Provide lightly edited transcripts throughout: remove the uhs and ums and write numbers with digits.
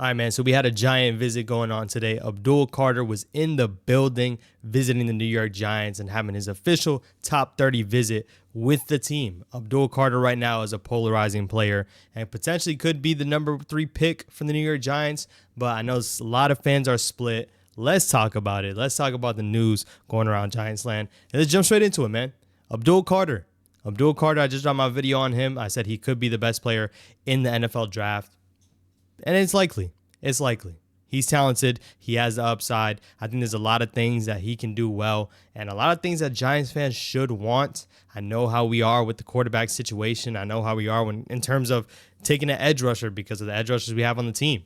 All right, man. So we had a giant visit going on today. Abdul Carter was in the building visiting the New York Giants and having his official top 30 visit with the team. Abdul Carter right now is a polarizing player and potentially could be the number 3 pick for the New York Giants. But I know a lot of fans are split. Let's talk about it. Let's talk about the news going around Giants land. And let's jump straight into it, man. Abdul Carter. Abdul Carter, I just dropped my video on him. I said he could be the best player in the NFL draft. And it's likely. It's likely. He's talented. He has the upside. I think there's a lot of things that he can do well and a lot of things that Giants fans should want. I know how we are with the quarterback situation. I know how we are in terms of taking an edge rusher because of the edge rushers we have on the team.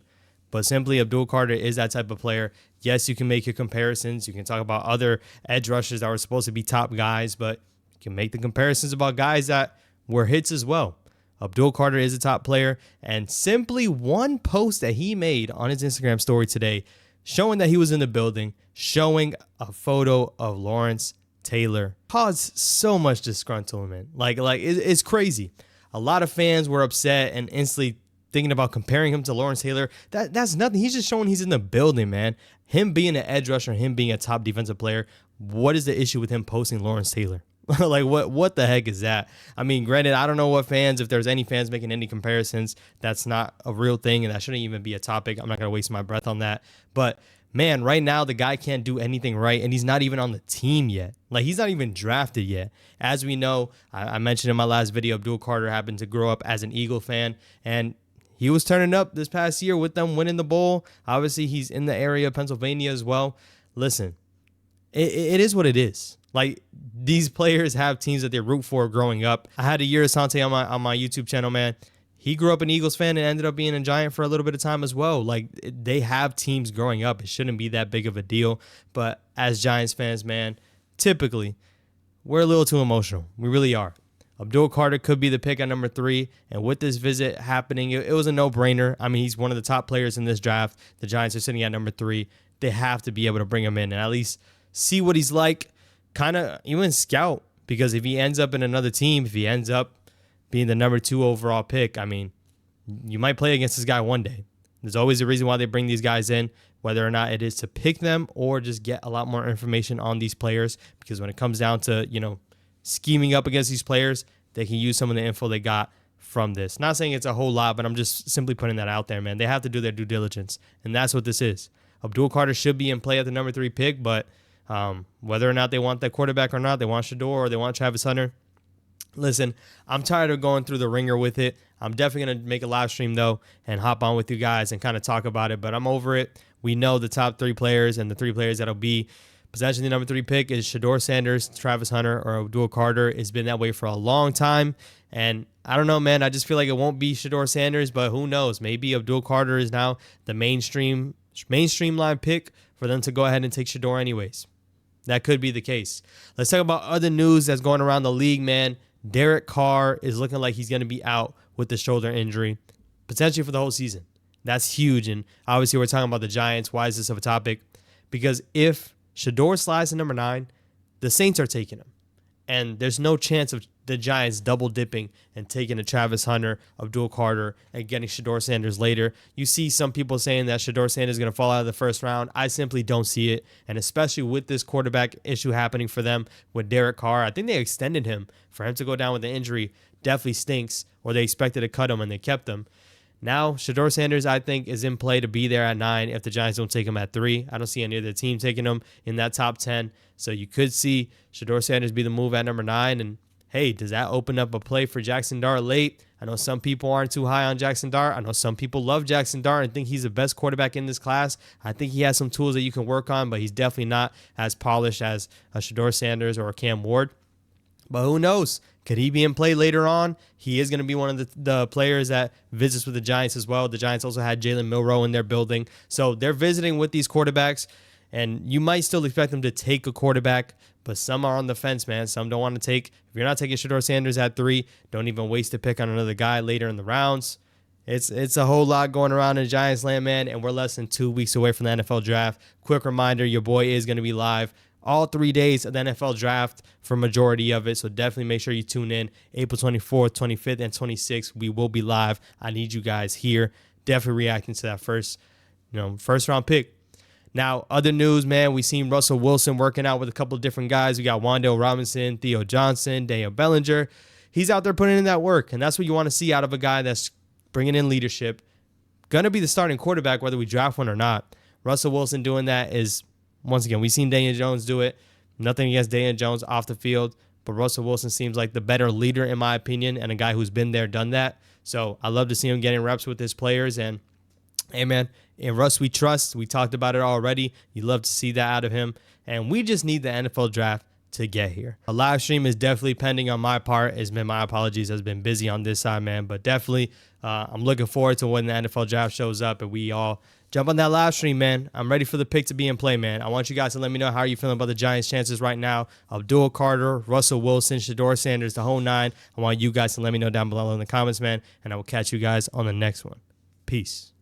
But simply, Abdul Carter is that type of player. Yes, you can make your comparisons. You can talk about other edge rushers that were supposed to be top guys, but you can make the comparisons about guys that were hits as well. Abdul Carter is a top player, and simply one post that he made on his Instagram story today showing that he was in the building, showing a photo of Lawrence Taylor, caused so much disgruntlement. Like it's crazy. A lot of fans were upset and instantly thinking about comparing him to Lawrence Taylor. That's nothing. He's just showing he's in the building, man. Him being an edge rusher, him being a top defensive player, what is the issue with him posting Lawrence Taylor? Like, what the heck is that? I mean, granted, I don't know what fans, if there's any fans making any comparisons, that's not a real thing, and that shouldn't even be a topic. I'm not going to waste my breath on that. But, man, right now, the guy can't do anything right, and he's not even on the team yet. Like, he's not even drafted yet. As we know, I mentioned in my last video, Abdul Carter happened to grow up as an Eagle fan, and he was turning up this past year with them winning the bowl. Obviously, he's in the area of Pennsylvania as well. Listen, it is what it is. Like, these players have teams that they root for growing up. I had a year of Asante on my YouTube channel, man. He grew up an Eagles fan and ended up being a Giant for a little bit of time as well. Like, they have teams growing up. It shouldn't be that big of a deal. But as Giants fans, man, typically, we're a little too emotional. We really are. Abdul Carter could be the pick at number 3. And with this visit happening, it was a no-brainer. I mean, he's one of the top players in this draft. The Giants are sitting at number 3. They have to be able to bring him in and at least see what he's like. Kind of even scout, because if he ends up in another team, if he ends up being the number 2 overall pick, I mean, you might play against this guy one day. There's always a reason why they bring these guys in, whether or not it is to pick them or just get a lot more information on these players, because when it comes down to, scheming up against these players, they can use some of the info they got from this. Not saying it's a whole lot, but I'm just simply putting that out there, man. They have to do their due diligence, and that's what this is. Abdul Carter should be in play at the number 3 pick, but whether or not they want that quarterback or not, they want Shador or they want Travis Hunter. Listen, I'm tired of going through the ringer with it. I'm definitely going to make a live stream, though, and hop on with you guys and kind of talk about it, but I'm over it. We know the top 3 players, and the 3 players that'll be potentially the number 3 pick is Shador Sanders, Travis Hunter, or Abdul Carter. It's been that way for a long time, and I don't know, man. I just feel like it won't be Shador Sanders, but who knows? Maybe Abdul Carter is now the mainstream line pick for them to go ahead and take Shador anyways. That could be the case. Let's talk about other news that's going around the league, man. Derek Carr is looking like he's going to be out with the shoulder injury, potentially for the whole season. That's huge. And obviously, we're talking about the Giants. Why is this of a topic? Because if Shador slides to number 9, the Saints are taking him. And there's no chance of the Giants double dipping and taking a Travis Hunter, Abdul Carter, and getting Shador Sanders later. You see some people saying that Shador Sanders is going to fall out of the first round. I simply don't see it. And especially with this quarterback issue happening for them with Derek Carr, I think they extended him. For him to go down with the injury definitely stinks, or they expected to cut him and they kept him. Now, Shador Sanders, I think, is in play to be there at 9 if the Giants don't take him at 3. I don't see any other team taking him in that top 10. So you could see Shador Sanders be the move at number 9. And, hey, does that open up a play for Jackson Dart late? I know some people aren't too high on Jackson Dart. I know some people love Jackson Dart and think he's the best quarterback in this class. I think he has some tools that you can work on, but he's definitely not as polished as a Shador Sanders or a Cam Ward. But who knows? Could he be in play later on? He is going to be one of the players that visits with the Giants as well. The Giants also had Jalen Milroe in their building. So they're visiting with these quarterbacks, and you might still expect them to take a quarterback, but some are on the fence, man. Some don't want to take. If you're not taking Shador Sanders at 3, don't even waste a pick on another guy later in the rounds. It's a whole lot going around in Giants land, man, and we're less than 2 weeks away from the NFL draft. Quick reminder, your boy is going to be live all 3 days of the NFL draft for majority of it. So definitely make sure you tune in. April 24th, 25th, and 26th, we will be live. I need you guys here. definitely reacting to that first round pick. Now, other news, man, we seen Russell Wilson working out with a couple of different guys. We got Wan'Dale Robinson, Theo Johnson, Daniel Bellinger. He's out there putting in that work, and that's what you want to see out of a guy that's bringing in leadership. Going to be the starting quarterback whether we draft one or not. Russell Wilson doing that is, once again, we've seen Daniel Jones do it. Nothing against Daniel Jones off the field, but Russell Wilson seems like the better leader in my opinion and a guy who's been there, done that. So I love to see him getting reps with his players. And hey, man, in Russ we trust. We talked about it already. You love to see that out of him. And we just need the NFL draft to get here. A live stream is definitely pending on my part. My apologies, has been busy on this side, man. But definitely, I'm looking forward to when the NFL draft shows up and we all jump on that live stream, man. I'm ready for the pick to be in play, man. I want you guys to let me know how you're feeling about the Giants' chances right now. Abdul Carter, Russell Wilson, Shedeur Sanders, the whole nine. I want you guys to let me know down below in the comments, man. And I will catch you guys on the next one. Peace.